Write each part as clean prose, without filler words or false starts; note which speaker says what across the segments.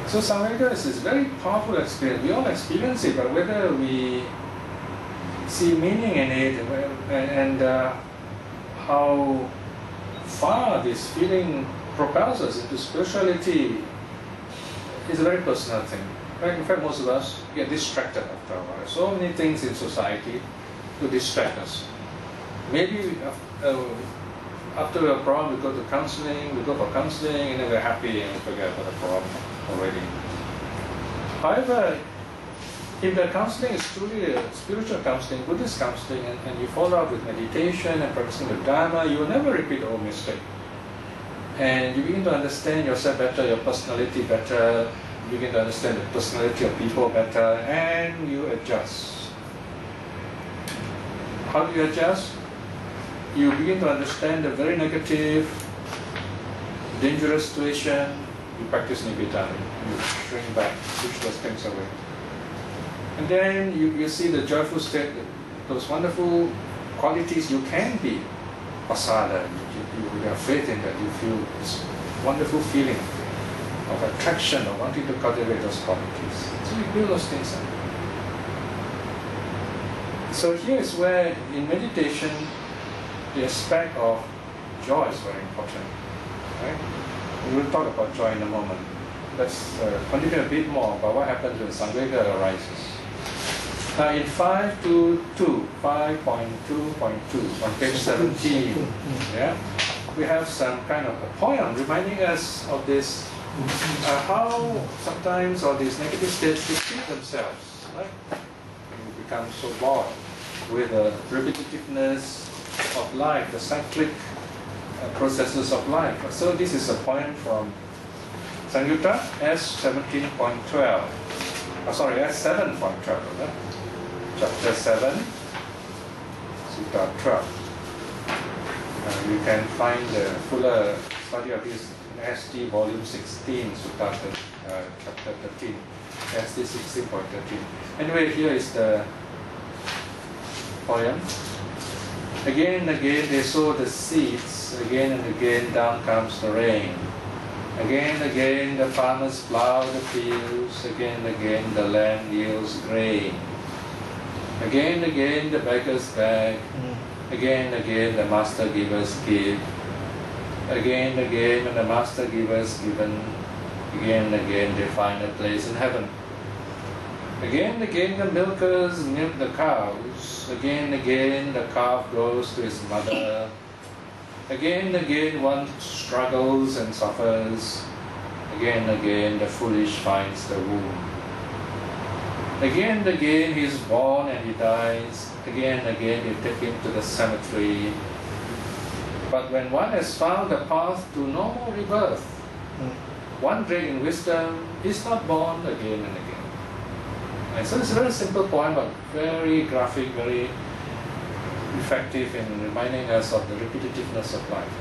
Speaker 1: So Samvega is this very powerful experience. We all experience it, but whether we see meaning in it and how far this feeling propels us into spirituality is a very personal thing. In fact, most of us get distracted after a while. So many things in society to distract us. Maybe after a problem, we go to counseling, and then we're happy and we forget about the problem already. However, if the counseling is truly a spiritual counseling, Buddhist counseling, and you follow up with meditation and practicing the Dharma, you will never repeat the old mistake. And you begin to understand yourself better, your personality better, you begin to understand the personality of people better, and you adjust. How do you adjust? You begin to understand the very negative, dangerous situation, you practice Nibbida, you shrink back, push those things away. And then you see the joyful state, those wonderful qualities you can be. Pasada, you have faith in that, you feel this wonderful feeling of attraction or wanting to cultivate those qualities. So you build those things up. So here is where in meditation the aspect of joy is very important. Right? We will talk about joy in a moment. Let's continue a bit more about what happens when Samvega arises. Now in 5.2.2 on page 17, yeah, we have some kind of a poem reminding us of this, how sometimes all these negative states repeat themselves, right? We become so bored with the repetitiveness of life, the cyclic processes of life. So this is a poem from Sangyutta S17.12. Sorry, S7.12. Chapter 7, Sutta 12. You can find the fuller study of this in ST volume 16, Sutta chapter 13, ST 16.13. Anyway, here is the poem. Again and again they sow the seeds, again and again down comes the rain. Again and again the farmers plow the fields, again and again the land yields grain. Again and again the beggars beg, again and again the master givers give. Again and again when the master givers given, again and again they find a place in heaven. Again and again the milkers milk the cows, again and again the calf goes to his mother. Again and again one struggles and suffers, again and again the foolish finds the womb. Again and again he is born and he dies, again and again they take him to the cemetery. But when one has found the path to no more rebirth, one great in wisdom is not born again and again. And so it's a very simple poem, but very graphic, very effective in reminding us of the repetitiveness of life.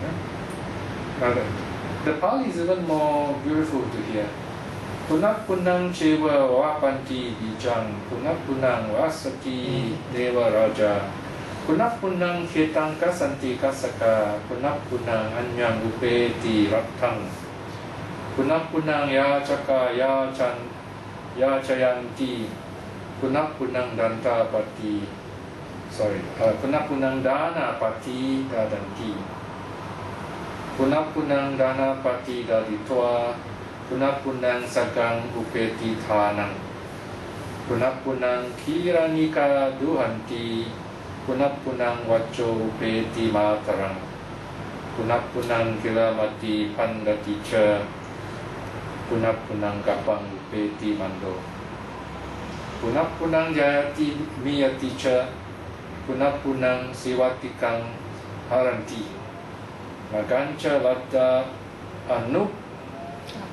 Speaker 1: Now the Pali is even more beautiful to hear. Punap punang chewa wapanti bijang, punap punang wasati deva raja, punap punang ketang kasanti kasaka, punap punang anyang upeti raktang, punap punang ya chaka ya chan ya chayanti, punap punang danta pati, punap punang dana pati dadanti, punap punang dana pati daditwa, punap punang sagang upeti thanang, punap punang kiranika duhanti, punap punang wacho upeti matarang, punap punang kilamati pandati cha, punap punang kapang upeti mando, punap punang jayati miyati cha, punap punang siwatikang haranti, magancha ladda anup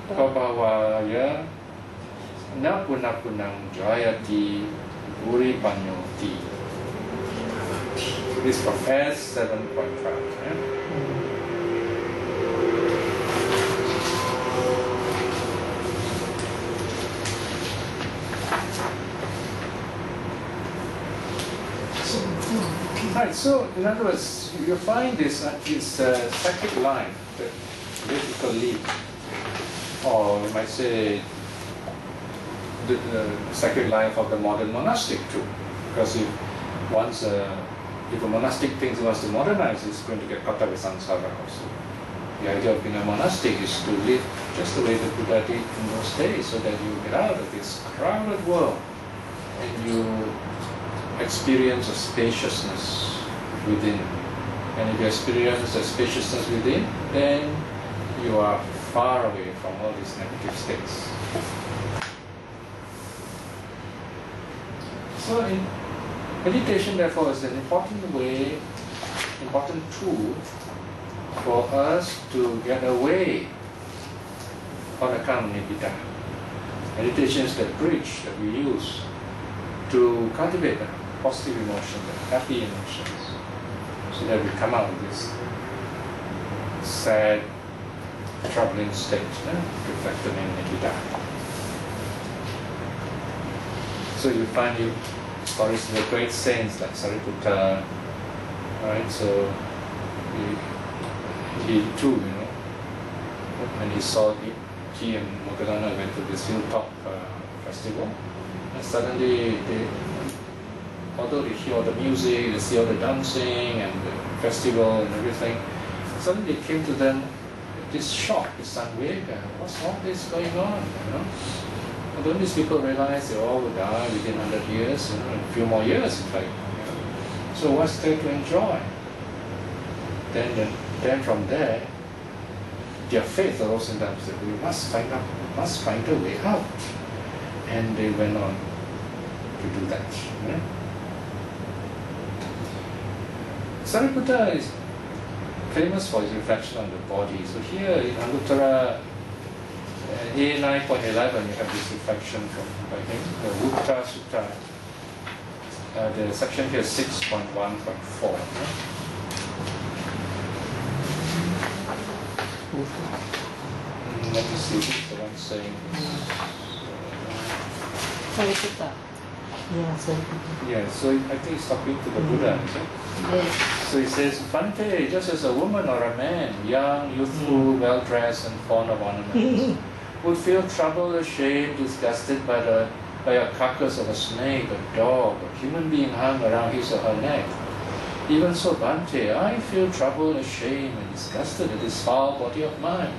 Speaker 1: Kabawaya Napunapunang Jayati Buri Panyoti. This from S7.5. Right, so in other words, you find this cyclic line, the vertical leap, or you might say the sacred life of the modern monastic too. Because if a monastic thinks he wants to modernize, it's going to get caught up with samsara also. The idea of being a monastic is to live just the way the Buddha did in those days, so that you get out of this crowded world and you experience a spaciousness within. And if you experience a spaciousness within, then you are far away from all these negative states. So meditation, therefore, is an important tool for us to get away on account of nibbida. Meditation is the bridge that we use to cultivate the positive emotion, the happy emotions, so that we come out of this sad, troubling state, reflected in nibbida. So you find for instance, the great saints like Sariputta, right? So he too, when he saw he and Moggallana went to this hilltop festival, and suddenly although they hear all the music, they see all the dancing and the festival and everything, suddenly it came to them this shock, this unwavering, what's all this going on, And don't these people realize they all will die within 100 years, in a few more years in fact. So what's there to enjoy? Then from there, their faith arose in them, said, we must find a way out. And they went on to do that. Sariputta is famous for his reflection on the body. So here in Anuttara A9.11, you have this reflection by him, the Vutta Sutta. The section here is 6.1.4. Let me see, this is the one saying
Speaker 2: Sariputta. Yeah, Sariputta.
Speaker 1: Yeah, so I think he's talking to the Buddha, is it?
Speaker 2: Yes.
Speaker 1: So he says, Bhante, just as a woman or a man, young, youthful, well-dressed and fond of ornaments, would feel troubled, ashamed, disgusted by a carcass of a snake, a dog, a human being hung around his or her neck. Even so, Bhante, I feel troubled, ashamed, and disgusted at this foul body of mine.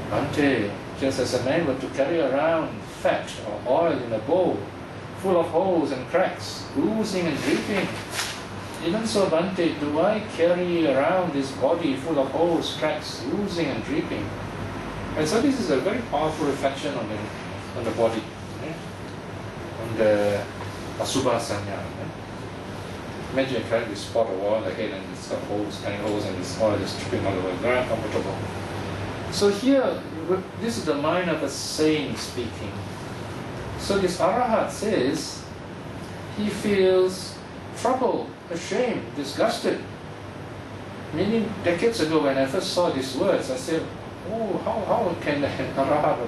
Speaker 1: Bhante, just as a man were to carry around fat or oil in a bowl, full of holes and cracks, oozing and dripping, even so, Bhante, do I carry around this body full of holes, cracks, oozing and dripping? And so this is a very powerful reflection on the body, on the asubha sanya. Imagine you carry this pot of oil on the head and it's got holes, tiny holes, and this oil is dripping all over. Very uncomfortable. So here, this is the mind of a saint speaking. So this Arahat says he feels troubled, ashamed, disgusted. Meaning, decades ago when I first saw these words, I said, oh, how can the Arahat or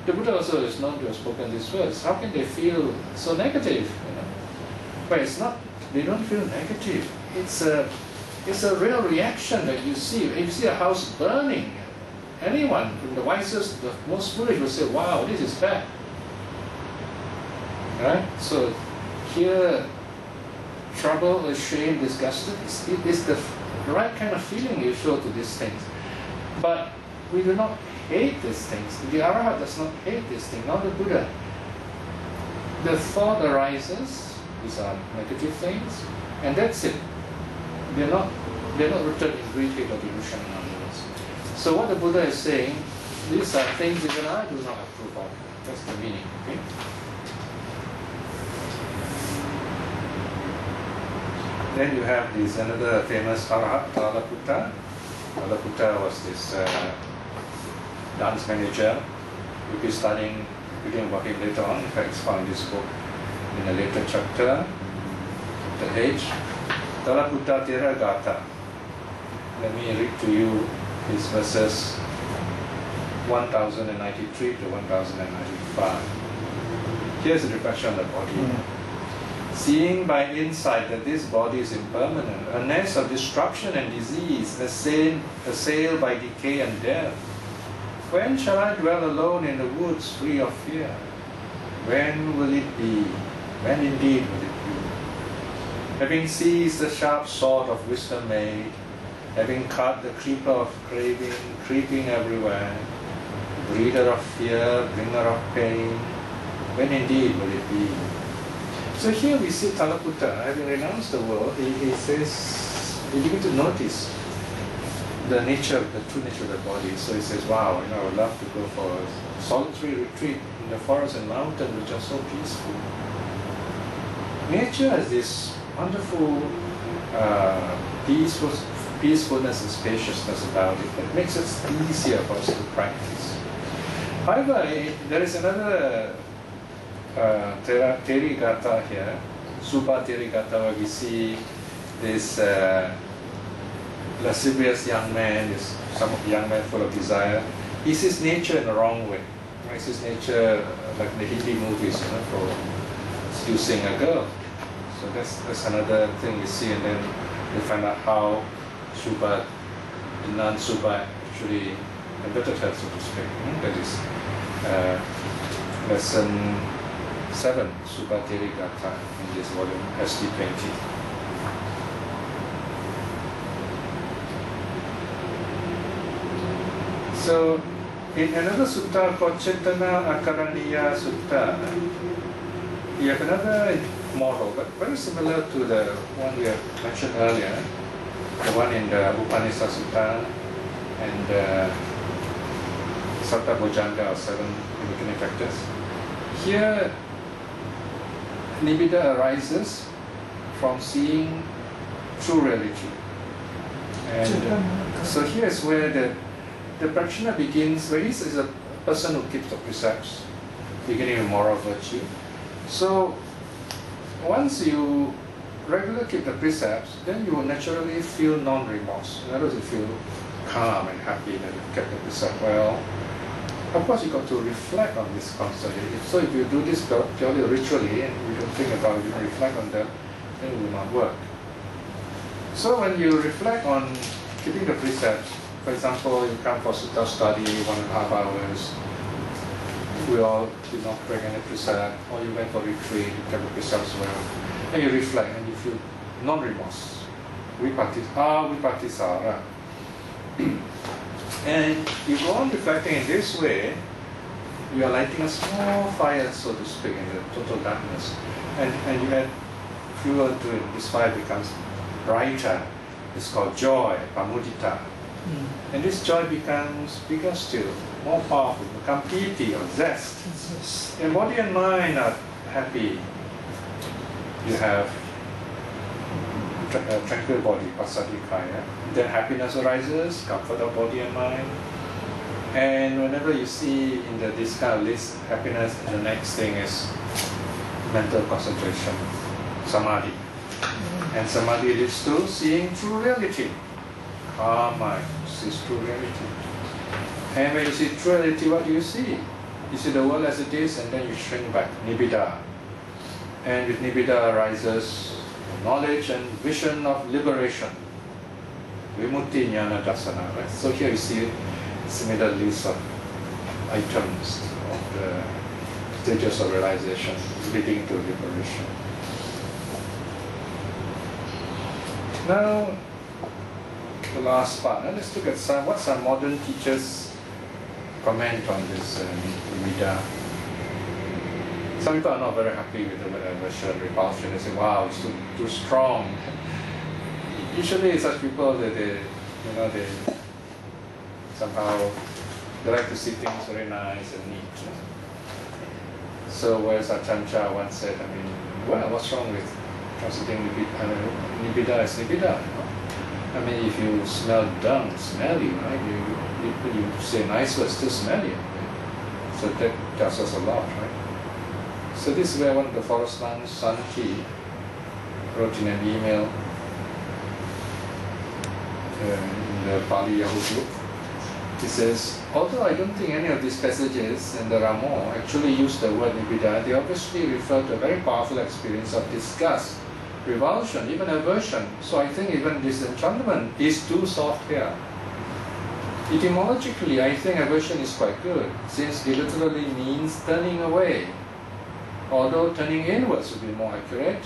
Speaker 1: the Buddha also is known to have spoken these words, how can they feel so negative? But it's not, they don't feel negative. It's a real reaction that you see. If you see a house burning, anyone, from the wisest, the most foolish, will say, wow, this is bad. Right? So here, trouble, ashamed, disgusted, is the right kind of feeling you show to these things. But we do not hate these things. The Arahat does not hate these things, not the Buddha. The thought arises, these are negative things, and that's it. They're not rooted in greed, hate, or delusion, in other words. So what the Buddha is saying, these are things even I do not approve of. That's the meaning. Okay? Then you have this another famous Arahat, Talaputta. Talaputta was this dance manager. We'll be studying reading about him later on. In fact, it's found in this book in a later chapter. The H. Talaputta Tera Gata. Let me read to you these verses 1093 to 1095. Here's the reflection on the body. Seeing by insight that this body is impermanent, a nest of destruction and disease, assailed by decay and death, When shall I dwell alone in the woods, free of fear? When will it be? When indeed will it be? Having seized the sharp sword of wisdom made, having cut the creeper of craving, creeping everywhere, breeder of fear, bringer of pain, when indeed will it be? So here we see Talaputta, having renounced the world, he says, he begins to notice the nature, the true nature of the body. So he says, wow, I would love to go for a solitary retreat in the forest and mountain, which are so peaceful. Nature has this wonderful peacefulness and spaciousness about it that makes it easier for us to practice. However, there is another Terigata here, Supa Terigata, where we see this lascivious young man, this young man full of desire. He sees nature in the wrong way. He sees nature like in the Hindi movies, for seducing a girl. So that's another thing we see, and then we find out how Supa, the non-Supa, actually embittered her, so to speak. That is lesson 7, Supa Terigata, in this volume, SD20. So, in another sutta called Chetana Akaraniya Sutta, you have another model, but very similar to the one we have mentioned earlier, the one in the Upanishad Sutta and Satta Bojjhanga, or 7 awakening factors. Here, Nibbida arises from seeing true reality. And so here is where the practitioner begins, where he is a person who keeps the precepts, beginning with moral virtue. So once you regularly keep the precepts, then you will naturally feel non-remorse. In other words, you feel calm and happy that you've kept the precept well. Of course, you've got to reflect on this constantly. So if you do this purely ritually and you don't think about it, you don't reflect on that, then it will not work. So when you reflect on keeping the precepts, for example, you come for sutta study, 1.5 hours, we all did not break any precept, or you went for retreat, you kept the precepts well, and you reflect and you feel non-remorse. Vipatisara. And you go on reflecting in this way, you are lighting a small fire, so to speak, in the total darkness. And you add fuel to it, this fire becomes brighter. It's called joy, pamudita. And this joy becomes bigger still, more powerful, become piti or zest. Your body and mind are happy. You have a tranquil body, pasadikaya. Then happiness arises, comfort of body and mind. And whenever you see in this kind of list, happiness, the next thing is mental concentration, samadhi. And samadhi leads to seeing true reality. Calm mind sees true reality. And when you see true reality, what do you see? You see the world as it is, and then you shrink back, nibbida. And with nibbida arises knowledge and vision of liberation. Vimutti jnana dasana. Right? So here you see similar list of items of the stages of realization leading to liberation. Now, the last part. Now let's look at what some modern teachers comment on this Nibbida. Some people are not very happy with the word aversion, repulsion. They say, wow, it's too strong. Usually such people, they somehow they like to see things very nice and neat. So whereas Achancha once said, well, what's wrong with considering Nibbida as Nibbida? If you smell dung, smelly, right? You say nice words, still smelly. Right? So that tells us a lot, right? So this is where one of the forest monks, Santi, wrote in an email in the Pali Yahoo book. He says, although I don't think any of these passages, and there are more, actually use the word Nibbida, they obviously refer to a very powerful experience of disgust, revulsion, even aversion. So I think even disenchantment is too soft here. Etymologically, I think aversion is quite good, since it literally means turning away, although turning inwards would be more accurate.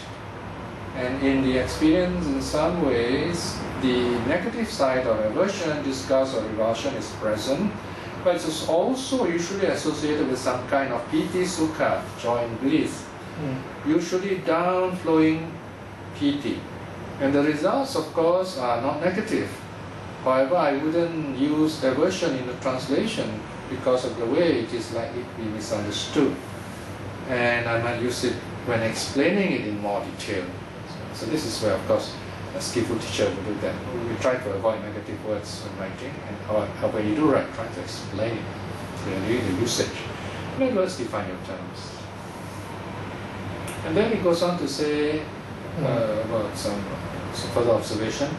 Speaker 1: And in the experience, in some ways, the negative side of aversion, disgust or revulsion is present, but it's also usually associated with some kind of piti sukha, joy and bliss, usually down-flowing piti. And the results, of course, are not negative. However, I wouldn't use aversion in the translation because of the way it is likely to be misunderstood. And I might use it when explaining it in more detail. So this is where, of course, a skillful teacher will do that. We try to avoid negative words when writing, and when you do write, try to explain it clearly, the usage. In other words, define your terms. And then he goes on to say about some further observation.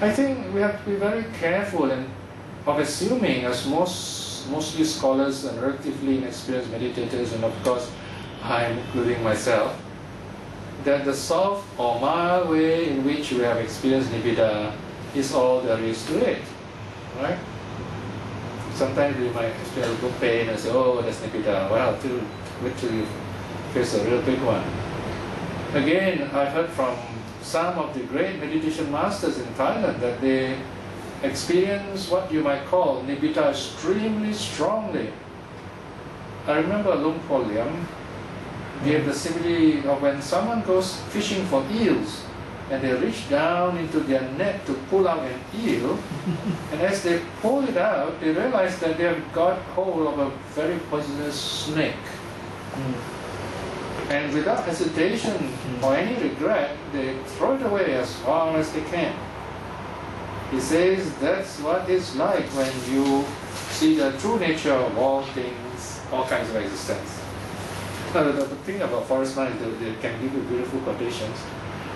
Speaker 1: I think we have to be very careful of assuming, as mostly scholars and relatively inexperienced meditators, and of course I'm including myself, that the soft or mild way in which we have experienced Nibbida is all there is to it, right? Sometimes we might experience a little pain and say, oh, that's Nibbida. Well, wait till you face a real big one. Again, I've heard from some of the great meditation masters in Thailand that they experience what you might call Nibbida extremely strongly. I remember Luang Por Liam gave the simile of when someone goes fishing for eels and they reach down into their net to pull out an eel, and as they pull it out, they realize that they have got hold of a very poisonous snake. And without hesitation or any regret, they throw it away as far as they can. He says that's what it's like when you see the true nature of all things, all kinds of existence. Now, the thing about forest man is that they can give you beautiful quotations,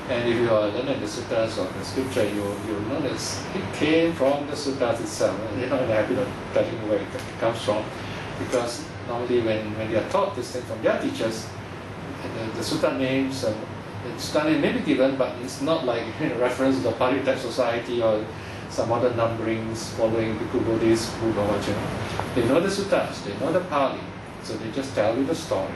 Speaker 1: and if you are learning the suttas or the scripture, you'll notice it came from the suttas itself. You're not in the habit of telling where it comes from, because normally when they are taught this thing from their teachers, the sutta names, the sutta name may be given, but it's not like reference to the Pali type society or some other numberings following Bhikkhu Bodhis, Buddha Vajana. They know the suttas, they know the Pali, so they just tell you the story.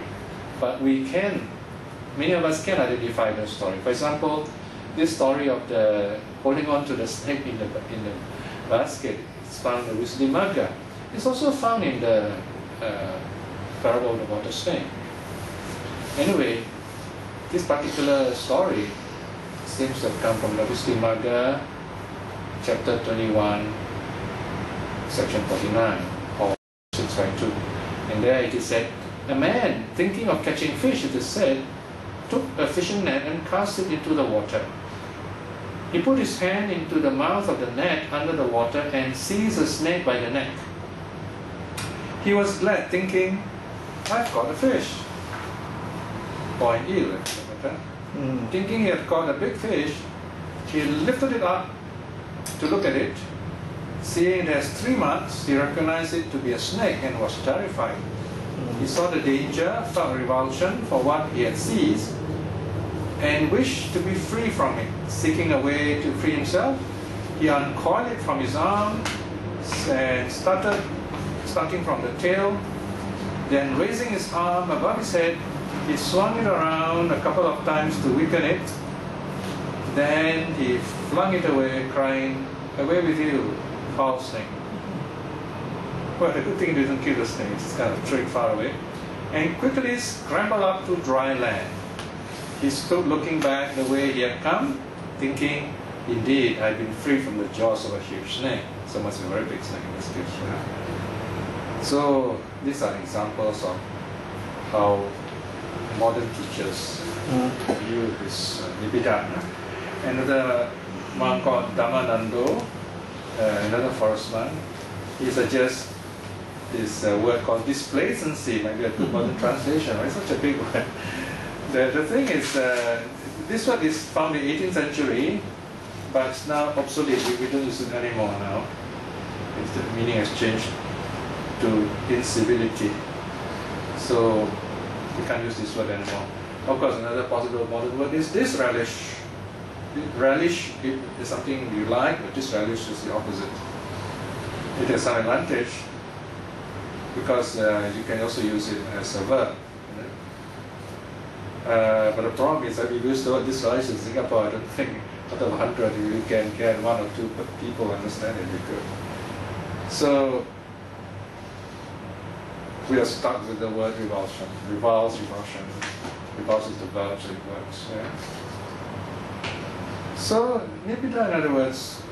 Speaker 1: But many of us can identify the story. For example, this story of the holding on to the snake in the basket is found in the Visuddhimagga. It's also found in the parable of the water snake. Anyway, this particular story seems to have come from the Visuddhimagga, chapter 21, section 49, or 652. And there it is said, a man thinking of catching fish, it is said, took a fishing net and cast it into the water. He put his hand into the mouth of the net under the water and seized a snake by the neck. He was glad, thinking, I've caught a fish. Or an eel. Thinking he had caught a big fish, he lifted it up to look at it. Seeing it has 3 marks, he recognized it to be a snake and was terrified. He saw the danger, felt revulsion for what he had seized, and wished to be free from it. Seeking a way to free himself, he uncoiled it from his arm and starting from the tail. Then raising his arm above his head, he swung it around a couple of times to weaken it. Then he flung it away, crying, away with you, foul snake. Well, the good thing he didn't kill the snake, just kind of threw it far away, and quickly scrambled up to dry land. He stood looking back the way he had come, thinking, indeed, I've been free from the jaws of a huge snake. So must be a very big snake in this case. So these are examples of how modern teachers view this Nibbida. Another monk called Dhammanando, another forest man, he suggests this word called displacency, might be a good modern translation, right? Such a big word. The thing is, this word is found in the 18th century, but it's now obsolete. We don't use it anymore now. The meaning has changed to incivility. So we can't use this word anymore. Of course, another possible modern word is disrelish. Relish is something you like, but disrelish is the opposite. It has some advantage because you can also use it as a verb. But the problem is that we use this word in Singapore. I don't think out of 100 you can get 1 or 2 people understand it good. So we are stuck with the word revulsion. Revulse, revulsion. Revulse is the verb, so it works. Yeah? So Nibbida, in other words,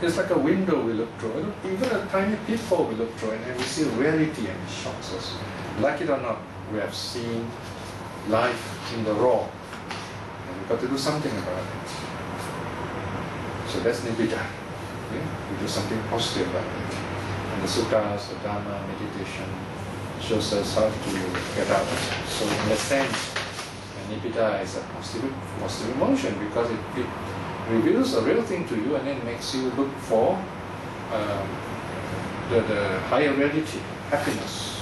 Speaker 1: it's like a window we look through. Even a tiny peephole we look through, and we see reality, and it shocks us. Like it or not, we have seen life in the raw, and we've got to do something about it. So that's Nibbida. Okay? We do something positive about it. And the suttas, the Dharma, meditation shows us how to get out. So in a sense, Nibbida is a positive emotion because it reveals a real thing to you and then makes you look for the higher reality, happiness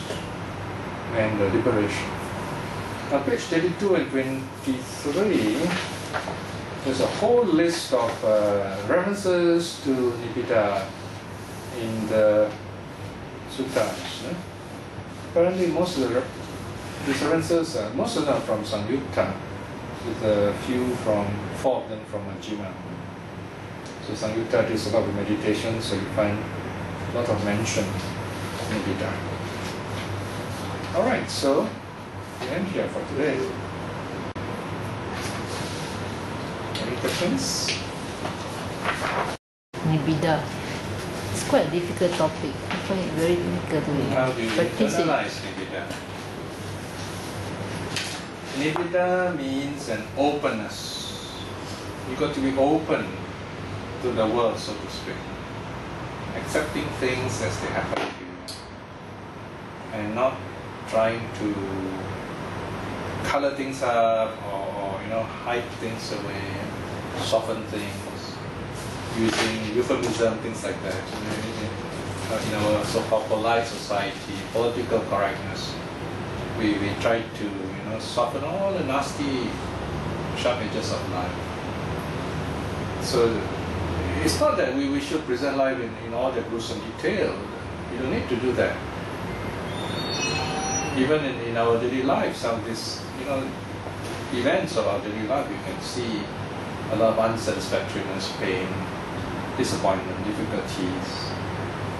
Speaker 1: and liberation. On page 32 and 23, there's a whole list of references to Nibbida in the suttas. Apparently most of the references, most of them are from Samyutta, with a few from 4 of them from Majjhima. So Samyutta is a lot of meditation, so you find a lot of mention of Nibbida. Alright, so we end here for today. Any questions?
Speaker 2: Nibbida. It's quite a difficult topic. I find it very difficult to
Speaker 1: How do you
Speaker 2: practice it.
Speaker 1: analyze Nibbida? Nibbida means an openness. You got to be open to the world, so to speak. Accepting things as they happen to you. And not trying to color things up or hide things away, soften things, using euphemism, things like that. In our so-called polite society, political correctness, we try to soften all the nasty sharp edges of life. So it's not that we should present life in all the gruesome detail. You don't need to do that. Even in our daily life, some of these events of our daily life, you can see a lot of unsatisfactoriness, pain, disappointment, difficulties.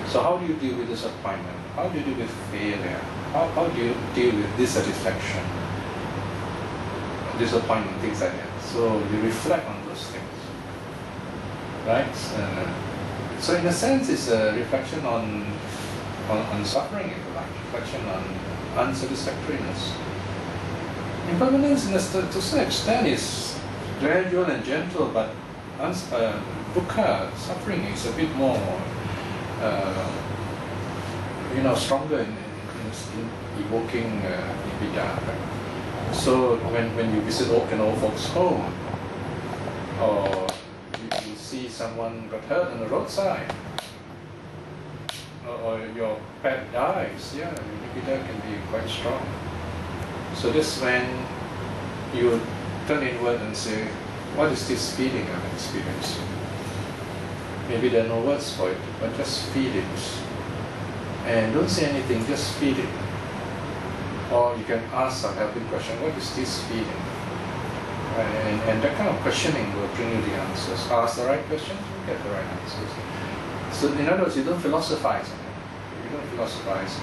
Speaker 1: So how do you deal with disappointment? How do you deal with failure? How do you deal with dissatisfaction, disappointment, things like that? So you reflect on those things, right? So in a sense, it's a reflection on suffering, if you like, reflection on unsatisfactoriness. Impermanence, to some extent, is gradual and gentle, but dukkha, suffering, is a bit more, stronger in evoking Nibbida. So when you visit an old folks' home, or you see someone got hurt on the roadside, or your pet dies, yeah, Nibbida can be quite strong. So that's when you turn inward and say, what is this feeling I'm experiencing? Maybe there are no words for it, but just feel it. And don't say anything, just feel it. Or you can ask some helping question, what is this feeling? And that kind of questioning will bring you the answers. Ask the right questions, you get the right answers. So in other words, you don't philosophize on it. You don't philosophize.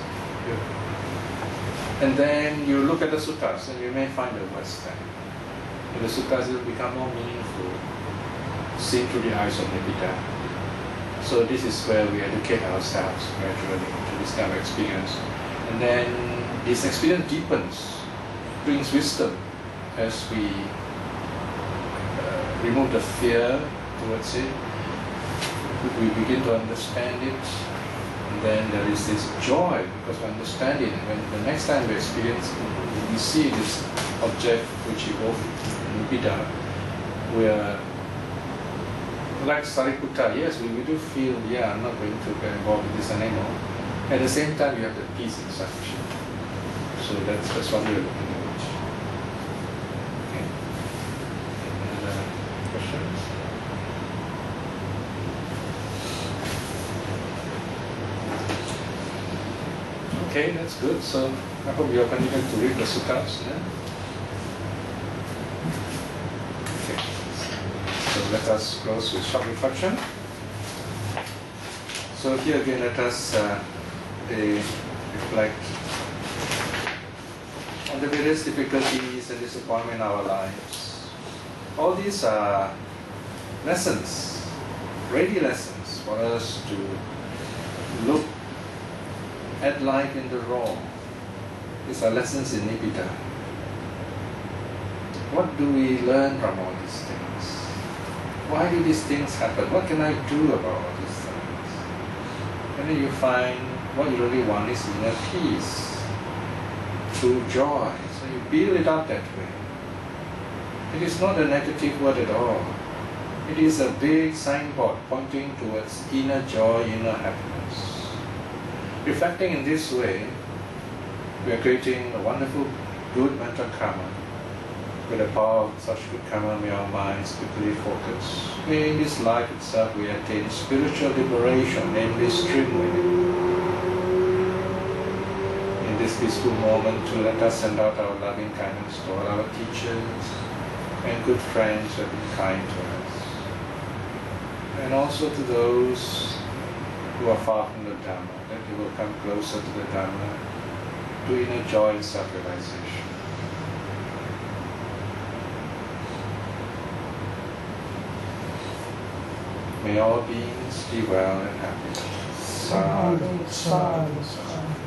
Speaker 1: And then you look at the suttas, and you may find the words there. And the suttas will become more meaningful, seen through the eyes of Nibbida. So this is where we educate ourselves gradually to this kind of experience. And then this experience deepens, brings wisdom as we remove the fear towards it. We begin to understand it, and then there is this joy because we understand it. And when the next time we experience, we see this object which evokes Nibbida, we are like Sariputta. Yes, we do feel, yeah, I'm not going to get involved with this anymore. At the same time, you have the peace inside. So that's what we're looking at. Okay. Any other questions? Okay, that's good. So I hope you are continuing to read the suttas. Yeah? Okay. So let us close with short reflection. So here again, let us reflect on the various difficulties and disappointment in our lives. All these are lessons, ready lessons for us to look at life in the raw. These are lessons in Nibbida. What do we learn from all these things? Why do these things happen? What can I do about all these things? And then you find what you really want is inner peace, true joy. So you build it up that way. It is not a negative word at all. It is a big signboard pointing towards inner joy, inner happiness. Reflecting in this way, we are creating a wonderful good mental karma. With the power of such good karma, may our minds quickly focus. May in this life itself we attain spiritual liberation, namely stream winning. In this peaceful moment, to let us send out our loving kindness to all our teachers and good friends who have been kind to us. And also to those who are far from the Dhamma, that they will come closer to the Dhamma, to inner joy and self-realization. May all beings be well and happy. Sadhu, sadhu, sadhu.